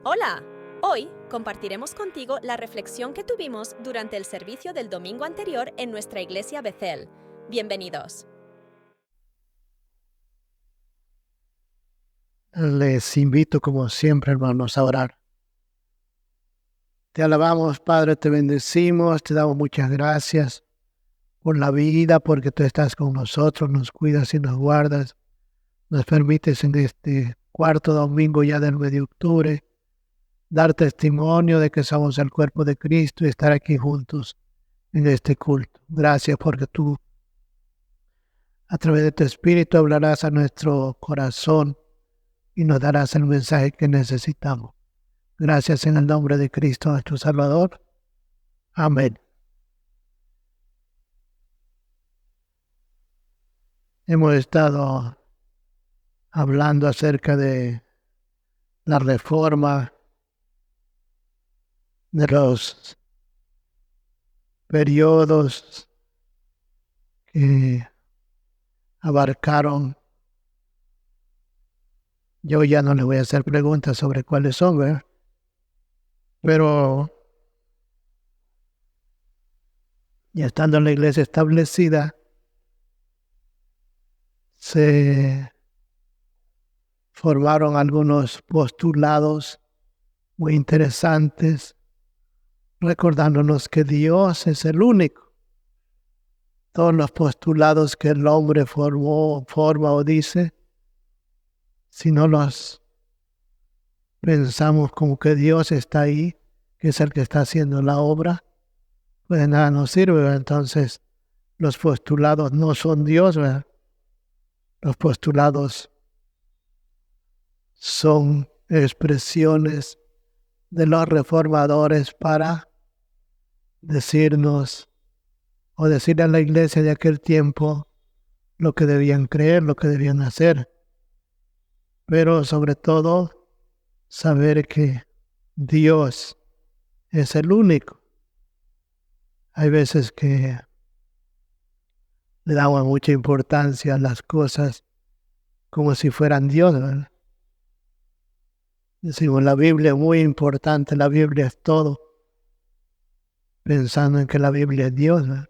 Hola, hoy compartiremos contigo la reflexión que tuvimos durante el servicio del domingo anterior en nuestra iglesia Bethel. Bienvenidos. Les invito, como siempre, hermanos, a orar. Te alabamos, Padre, te bendecimos, te damos muchas gracias por la vida, porque tú estás con nosotros, nos cuidas y nos guardas. Nos permites en este cuarto domingo ya del mes de octubre dar testimonio de que somos el cuerpo de Cristo y estar aquí juntos en este culto. Gracias porque tú, a través de tu Espíritu, hablarás a nuestro corazón y nos darás el mensaje que necesitamos. Gracias en el nombre de Cristo, nuestro Salvador. Amén. Hemos estado hablando acerca de la reforma, de los periodos que abarcaron. Yo ya no les voy a hacer preguntas sobre cuáles son, ¿verdad? Pero ya estando en la iglesia establecida, se formaron algunos postulados muy interesantes, recordándonos que Dios es el único. Todos los postulados que el hombre forma o dice, si no los pensamos como que Dios está ahí, que es el que está haciendo la obra, pues de nada nos sirve, ¿verdad? Entonces, los postulados no son Dios, ¿verdad? Los postulados son expresiones de los reformadores para decirnos o decirle a la iglesia de aquel tiempo lo que debían creer, lo que debían hacer. Pero sobre todo, saber que Dios es el único. Hay veces que le damos mucha importancia a las cosas como si fueran Dios, ¿verdad? Decimos, la Biblia es muy importante, la Biblia es todo, pensando en que la Biblia es Dios, ¿verdad?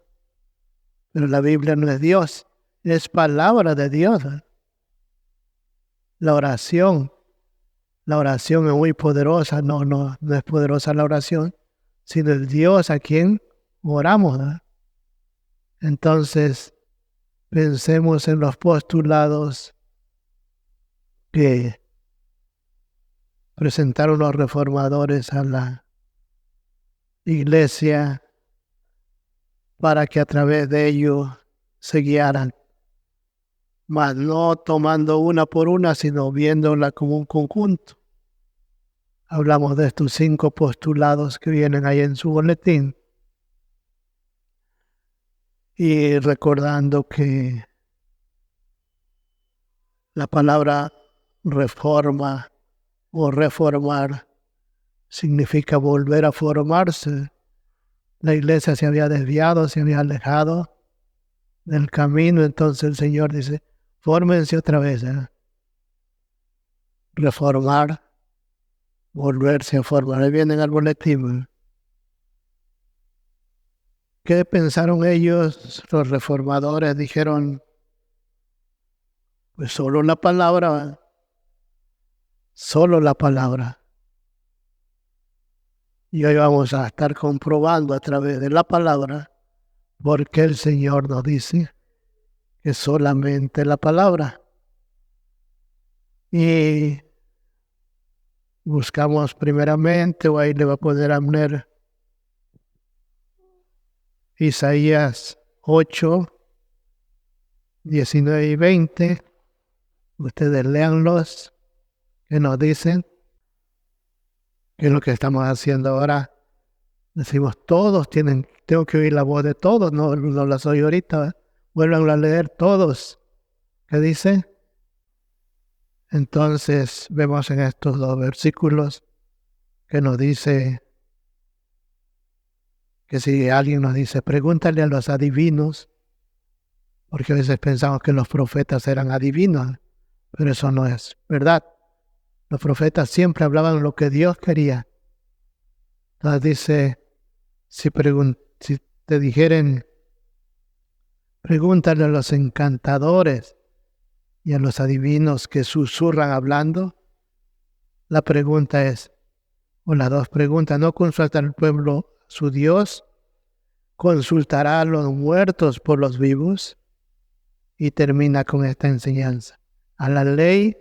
Pero la Biblia no es Dios, es palabra de Dios, ¿verdad? La oración es muy poderosa, no es poderosa la oración, sino el Dios a quien oramos, ¿verdad? Entonces, pensemos en los postulados que presentaron los reformadores a la iglesia para que a través de ellos se guiaran, mas no tomando una por una, sino viéndola como un conjunto. Hablamos de estos 5 postulados que vienen ahí en su boletín y recordando que la palabra reforma o reformar significa volver a formarse. La iglesia se había desviado, se había alejado del camino, entonces el Señor dice, fórmense otra vez, ¿eh? Reformar, volverse a formar. Ahí viene el boletín, ¿eh? ¿Qué pensaron ellos, los reformadores? Dijeron, pues solo la palabra, solo la palabra. Y hoy vamos a estar comprobando a través de la palabra porque el Señor nos dice que solamente la palabra. Y buscamos primeramente, o ahí le va a poder poner Isaías 8, 19 y 20. Ustedes léanlos, que nos dicen que es lo que estamos haciendo ahora. Decimos, todos tengo que oír la voz de todos, no las oí ahorita, ¿eh? Vuelvan a leer todos. ¿Qué dice? Entonces vemos en estos 2 versículos que nos dice que si alguien nos dice, pregúntale a los adivinos, porque a veces pensamos que los profetas eran adivinos, pero eso no es verdad. Los profetas siempre hablaban lo que Dios quería. Entonces dice, si te dijeren, pregúntale a los encantadores y a los adivinos que susurran hablando. La pregunta es, o las dos preguntas, ¿no consulta al pueblo su Dios? ¿Consultará a los muertos por los vivos? Y termina con esta enseñanza. A la ley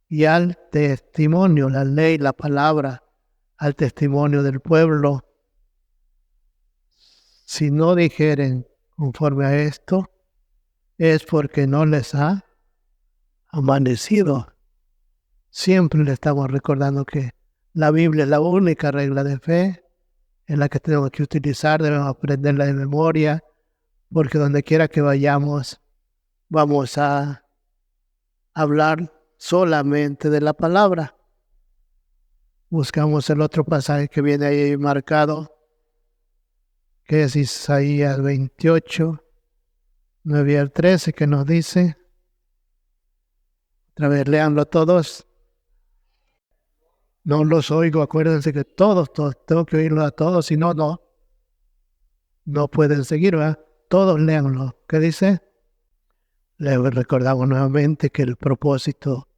y al testimonio, la ley, la palabra, al testimonio del pueblo. Si no dijeren conforme a esto, es porque no les ha amanecido. Siempre le estamos recordando que la Biblia es la única regla de fe en la que tenemos que utilizar, debemos aprenderla de memoria, porque donde quiera que vayamos, vamos a hablar solamente de la palabra. Buscamos el otro pasaje que viene ahí marcado, que es Isaías 28, 9 al 13, que nos dice, otra vez léanlo todos. No los oigo, acuérdense que todos, tengo que oírlo a todos, si no, no pueden seguir, ¿verdad? Todos léanlo. ¿Qué dice? Les recordamos nuevamente que el propósito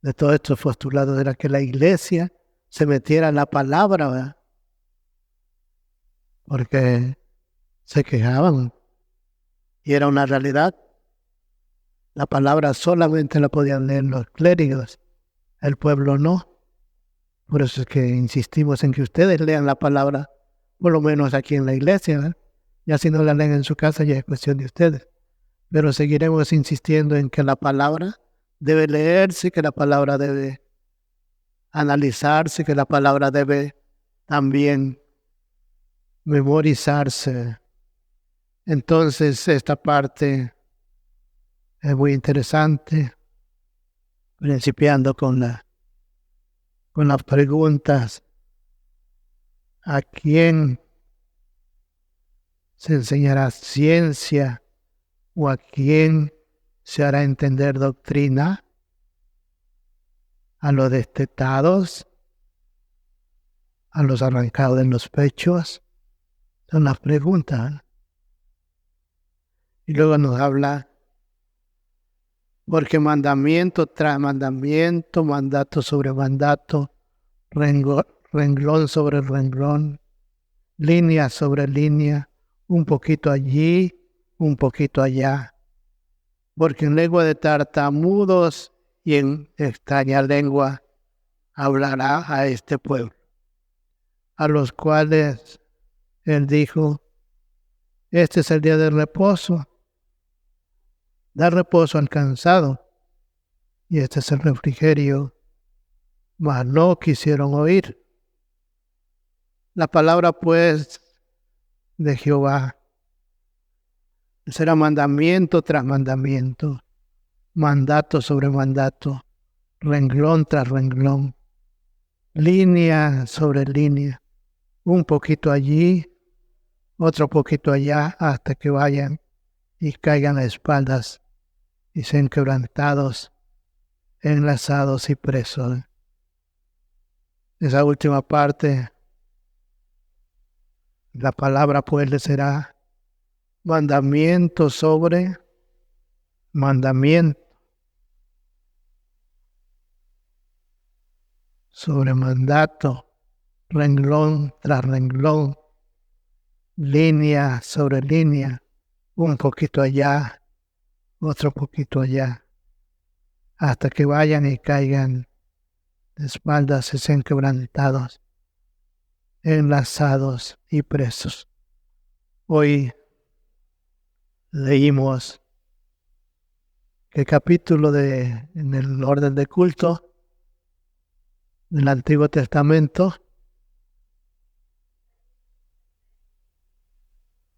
de todos estos postulados era que la iglesia se metiera en la palabra, ¿verdad? Porque se quejaban y era una realidad. La palabra solamente la podían leer los clérigos, el pueblo no. Por eso es que insistimos en que ustedes lean la palabra, por lo menos aquí en la iglesia, ¿verdad? Ya si no la leen en su casa ya es cuestión de ustedes. Pero seguiremos insistiendo en que la palabra debe leerse, que la palabra debe analizarse, que la palabra debe también memorizarse. Entonces esta parte es muy interesante, principiando con las preguntas. ¿A quién se enseñará ciencia o a quién se hará entender doctrina? ¿A los destetados? ¿A los arrancados de los pechos? Son las preguntas. Y luego nos habla, porque mandamiento tras mandamiento, mandato sobre mandato, renglón sobre renglón, línea sobre línea, un poquito allí, un poquito allá. Porque en lengua de tartamudos y en extraña lengua hablará a este pueblo, a los cuales él dijo, este es el día del reposo, da reposo al cansado, y este es el refrigerio, mas no quisieron oír. La palabra pues de Jehová será mandamiento tras mandamiento, mandato sobre mandato, renglón tras renglón, línea sobre línea, un poquito allí, otro poquito allá, hasta que vayan y caigan a espaldas y sean quebrantados, enlazados y presos. Esa última parte, la palabra pues le será mandamiento sobre mandamiento, sobre mandato, renglón tras renglón, línea sobre línea, un poquito allá, otro poquito allá, hasta que vayan y caigan de espaldas y sean quebrantados, enlazados y presos. Hoy leímos que el capítulo en el orden de culto del Antiguo Testamento,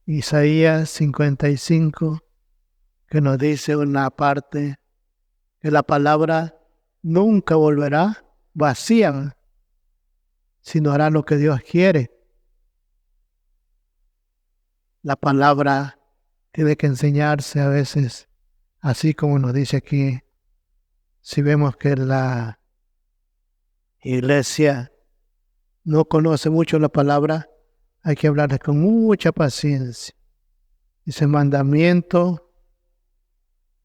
Isaías 55, que nos dice una parte que la palabra nunca volverá vacía, sino hará lo que Dios quiere. La palabra tiene que enseñarse a veces, así como nos dice aquí, si vemos que la Iglesia no conoce mucho la palabra, hay que hablarle con mucha paciencia. Dice mandamiento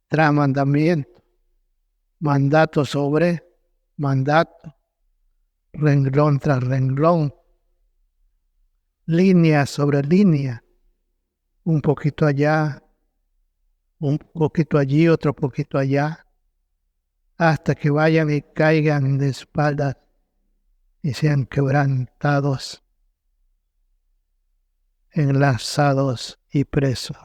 tras mandamiento, mandato sobre mandato, renglón tras renglón, línea sobre línea, un poquito allá, un poquito allí, otro poquito allá, hasta que vayan y caigan de espaldas y sean quebrantados, enlazados y presos.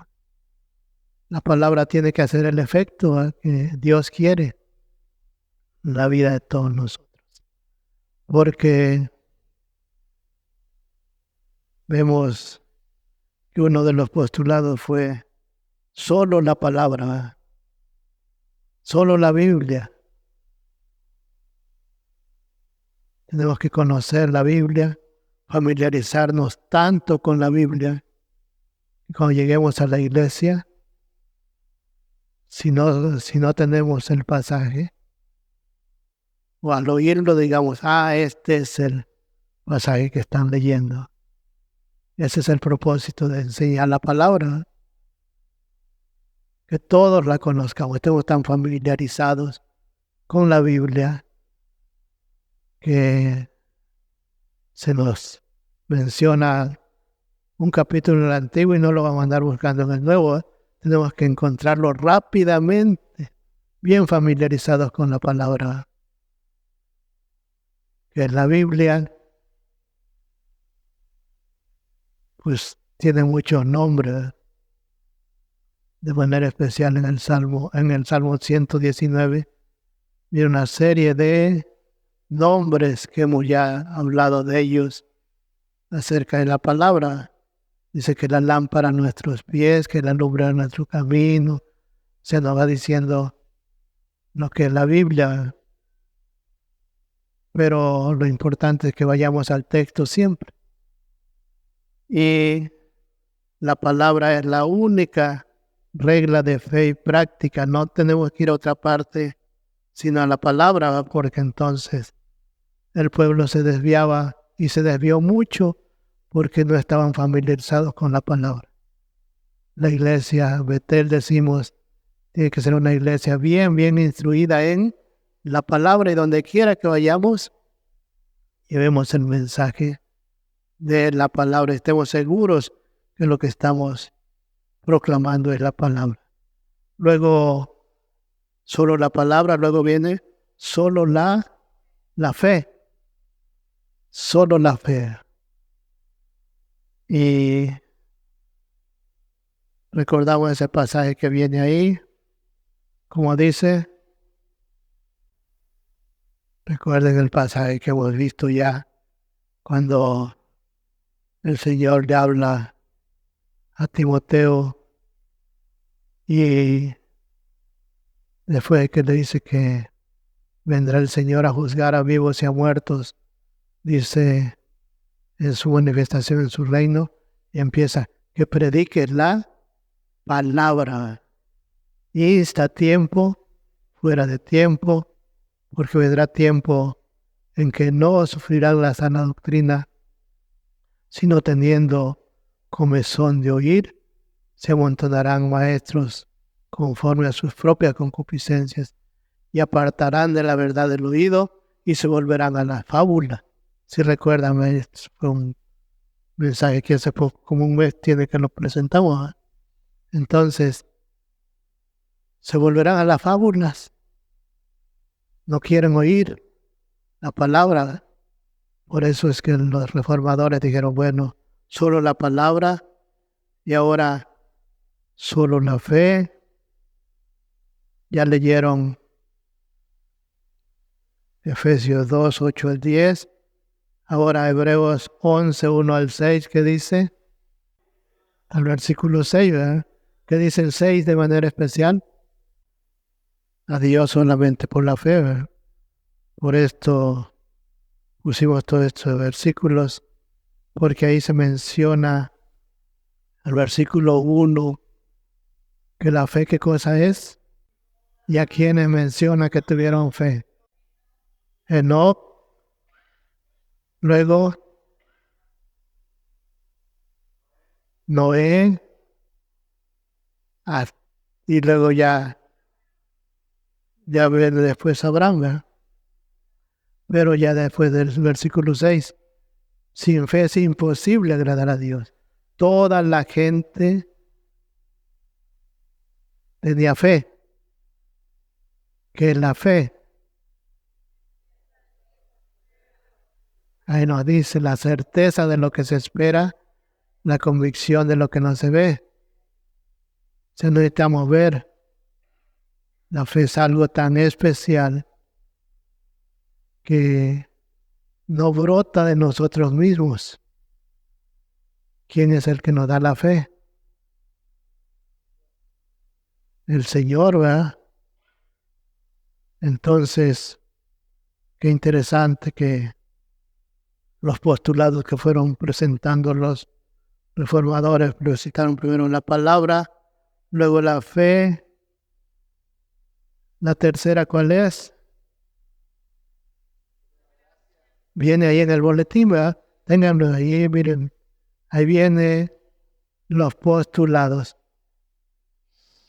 La palabra tiene que hacer el efecto que Dios quiere en la vida de todos nosotros. Porque vemos que uno de los postulados fue solo la palabra, solo la Biblia. Tenemos que conocer la Biblia, familiarizarnos tanto con la Biblia, que cuando lleguemos a la iglesia, si no tenemos el pasaje, o al oírlo digamos, este es el pasaje que están leyendo. Ese es el propósito de enseñar la palabra, que todos la conozcamos, estemos tan familiarizados con la Biblia, que se nos menciona un capítulo en el Antiguo y no lo vamos a andar buscando en el Nuevo. Tenemos que encontrarlo rápidamente, bien familiarizados con la palabra. Que la Biblia, pues, tiene muchos nombres. De manera especial en el Salmo 119, viene una serie de nombres que hemos ya hablado de ellos acerca de la palabra. Dice que la lámpara a nuestros pies, que la lumbre a nuestro camino. Se nos va diciendo lo que es la Biblia. Pero lo importante es que vayamos al texto siempre. Y la palabra es la única regla de fe y práctica. No tenemos que ir a otra parte sino a la palabra, porque entonces el pueblo se desviaba y se desvió mucho porque no estaban familiarizados con la palabra. La iglesia Betel, decimos, tiene que ser una iglesia bien instruida en la palabra, y donde quiera que vayamos, llevemos el mensaje de la palabra, estemos seguros que lo que estamos proclamando es la palabra. Luego, solo la palabra, luego viene solo la fe. Solo la fe. Y recordamos ese pasaje que viene ahí, como dice, recuerden el pasaje que hemos visto ya, cuando el Señor le habla a Timoteo y después que le dice que vendrá el Señor a juzgar a vivos y a muertos, dice en su manifestación en su reino, y empieza que predique la palabra. Y está tiempo, fuera de tiempo, porque vendrá tiempo en que no sufrirán la sana doctrina, sino teniendo comezón de oír, se amontonarán maestros conforme a sus propias concupiscencias, y apartarán de la verdad del oído y se volverán a la fábula. Si recuerdan, fue un mensaje que hace poco, como un mes tiene que nos presentamos. Entonces, se volverán a las fábulas. No quieren oír la palabra. Por eso es que los reformadores dijeron, bueno, solo la palabra y ahora solo la fe. Ya leyeron Efesios 2, 8 al 10. Ahora Hebreos 11, 1 al 6, ¿qué dice? Al versículo 6, ¿verdad? ¿Qué dice el 6 de manera especial? A Dios solamente por la fe, ¿verdad? Por esto pusimos todos estos versículos, porque ahí se menciona el versículo 1, que la fe, ¿qué cosa es? Y a quienes menciona que tuvieron fe. Enoc Luego, Noé, y luego ya viene después Abraham, ¿verdad? Pero ya después del versículo 6, sin fe es imposible agradar a Dios. Toda la gente tenía fe. ¿Qué es la fe? Ahí nos dice la certeza de lo que se espera, la convicción de lo que no se ve. Si necesitamos ver, la fe es algo tan especial que no brota de nosotros mismos. ¿Quién es el que nos da la fe? El Señor, ¿verdad? Entonces, qué interesante que los postulados que fueron presentando los reformadores citaron primero la palabra, luego la fe. La tercera, ¿cuál es? Viene ahí en el boletín, ¿verdad? Ténganlo ahí, miren. Ahí viene los postulados.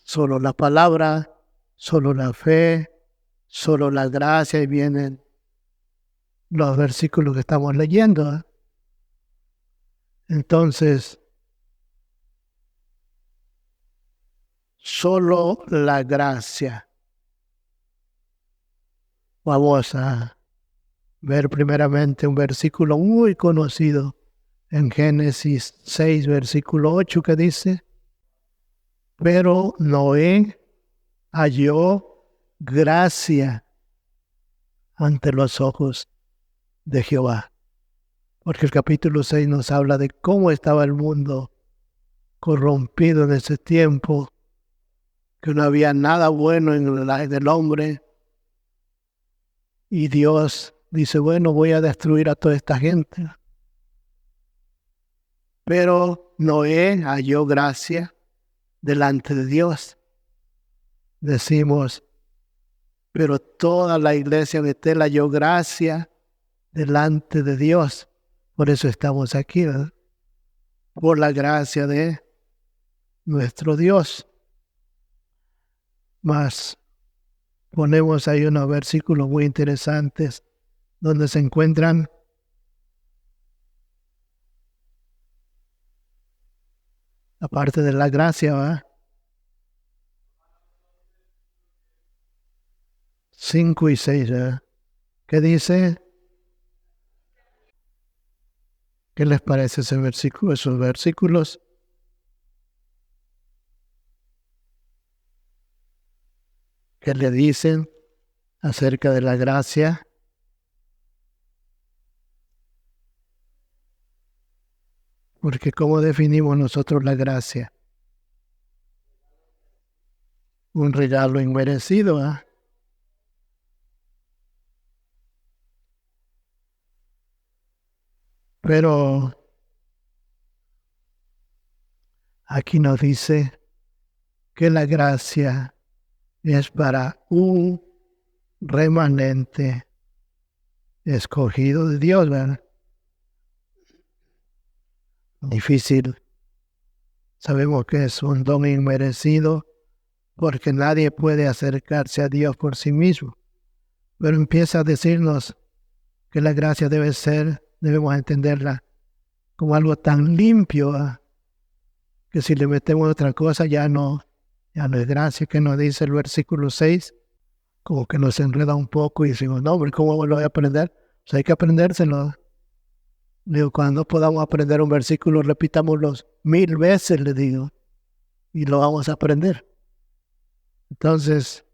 Solo la palabra, solo la fe, solo la gracia, y vienen los versículos que estamos leyendo, ¿eh? Entonces, solo la gracia. Vamos a ver primeramente un versículo muy conocido en Génesis 6, versículo 8, que dice: pero Noé halló gracia ante los ojos de Jehová. Porque el capítulo 6 nos habla de cómo estaba el mundo corrompido en ese tiempo, que no había nada bueno en el hombre. Y Dios dice, bueno, voy a destruir a toda esta gente. Pero Noé halló gracia delante de Dios. Decimos, pero toda la iglesia de Betel halló gracia delante de Dios. Por eso estamos aquí, ¿verdad? Por la gracia de nuestro Dios. Más ponemos ahí unos versículos muy interesantes donde se encuentran la parte de la gracia, ¿verdad? 5 y 6, ¿verdad? ¿Qué dice? ¿Qué les parece ese versículo, esos versículos? ¿Qué le dicen acerca de la gracia? Porque ¿cómo definimos nosotros la gracia? Un regalo inmerecido, ¿verdad? Pero aquí nos dice que la gracia es para un remanente escogido de Dios, ¿verdad? Difícil. Sabemos que es un don inmerecido porque nadie puede acercarse a Dios por sí mismo. Pero empieza a decirnos que la gracia debemos entenderla como algo tan limpio, ¿eh? Que si le metemos otra cosa ya no es gracia, que nos dice el versículo 6, como que nos enreda un poco y decimos, no, pero ¿cómo lo voy a aprender? Pues hay que aprendérselo. Digo, cuando podamos aprender un versículo, repitámoslo 1000 veces, le digo, y lo vamos a aprender. Entonces,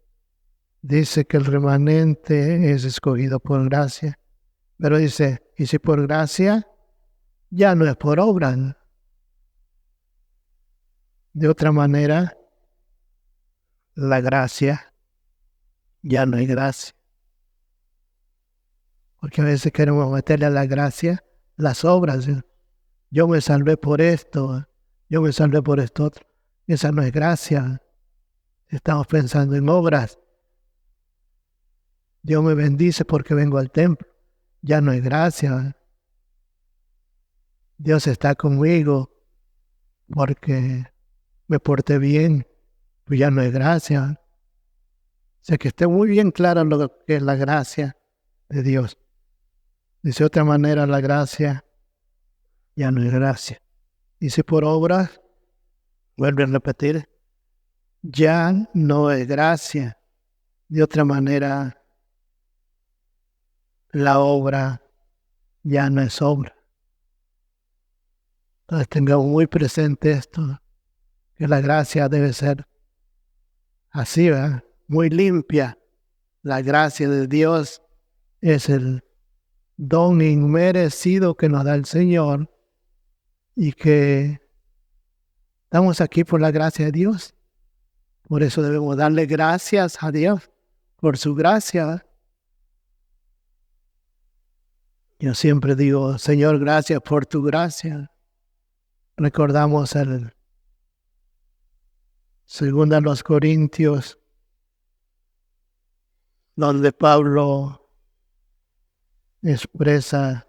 dice que el remanente es escogido por gracia, pero dice, y si por gracia, ya no es por obra, ¿no? De otra manera, la gracia ya no hay gracia. Porque a veces queremos meterle a la gracia las obras. Yo me salvé por esto, yo me salvé por esto otro. Esa no es gracia. Estamos pensando en obras. Dios me bendice porque vengo al templo. Ya no es gracia. Dios está conmigo porque me porté bien, pues ya no es gracia. O sea, que esté muy bien claro lo que es la gracia de Dios. Dice de otra manera, la gracia ya no es gracia. Dice por obras, vuelve a repetir, ya no es gracia. De otra manera, la obra ya no es obra. Entonces tengamos muy presente esto, que la gracia debe ser así, ¿verdad? Muy limpia. La gracia de Dios es el don inmerecido que nos da el Señor y que estamos aquí por la gracia de Dios. Por eso debemos darle gracias a Dios por su gracia. Yo siempre digo, Señor, gracias por tu gracia. Recordamos el 2 Corintios, donde Pablo expresa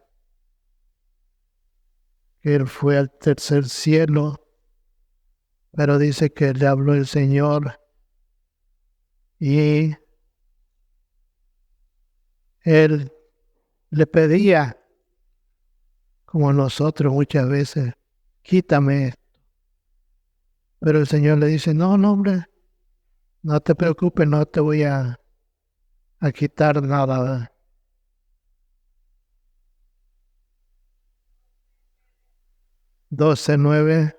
que él fue al tercer cielo, pero dice que le habló el Señor y él le pedía, como nosotros muchas veces, quítame esto. Pero el Señor le dice, no, hombre, no te preocupes, no te voy a quitar nada. 12:9,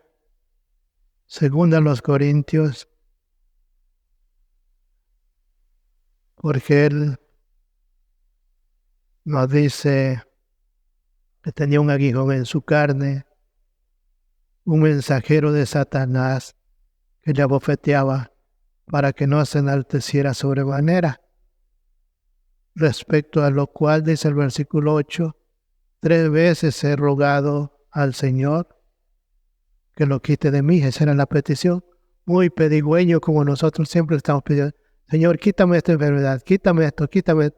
2 Corintios, porque él nos dice que tenía un aguijón en su carne, un mensajero de Satanás que le abofeteaba para que no se enalteciera sobremanera. Respecto a lo cual, dice el versículo 8, 3 veces he rogado al Señor que lo quite de mí. Esa era la petición. Muy pedigüeño, como nosotros siempre estamos pidiendo. Señor, quítame esta enfermedad, quítame esto, quítame.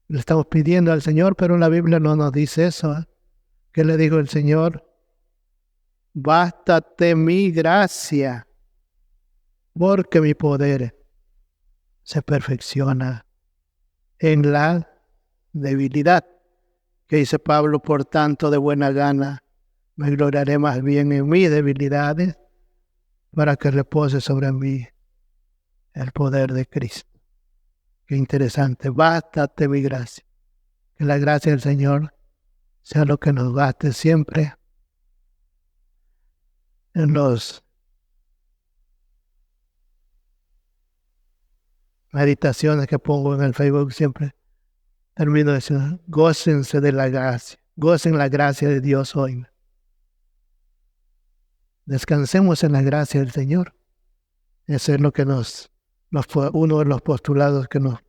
Le estamos pidiendo al Señor, pero la Biblia no nos dice eso. ¿Qué le dijo el Señor? Bástate mi gracia, porque mi poder se perfecciona en la debilidad. Que dice Pablo, por tanto, de buena gana, me gloriaré más bien en mis debilidades, para que repose sobre mí el poder de Cristo. Qué interesante. Bástate mi gracia. Que la gracia del Señor sea lo que nos baste siempre. En las meditaciones que pongo en el Facebook siempre termino diciendo, gócense de la gracia. Gocen la gracia de Dios hoy. Descansemos en la gracia del Señor. Ese es lo que uno de los postulados que nos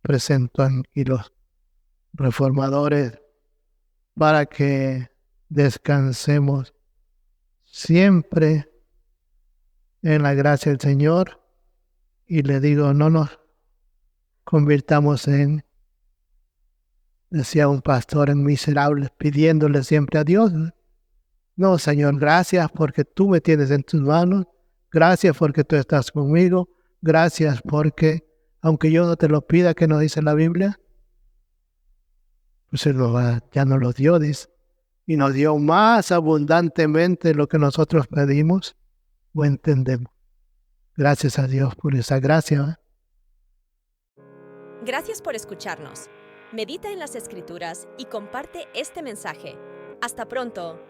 presentan y los reformadores para que descansemos siempre en la gracia del Señor. Y le digo, no nos convirtamos en, decía un pastor, en miserables, pidiéndole siempre a Dios. No, Señor, gracias porque tú me tienes en tus manos. Gracias porque tú estás conmigo. Gracias porque, aunque yo no te lo pida, que nos dice la Biblia, pues Él ya nos lo dio, dice. Y nos dio más abundantemente lo que nosotros pedimos o entendemos. Gracias a Dios por esa gracia. Gracias por escucharnos. Medita en las Escrituras y comparte este mensaje. Hasta pronto.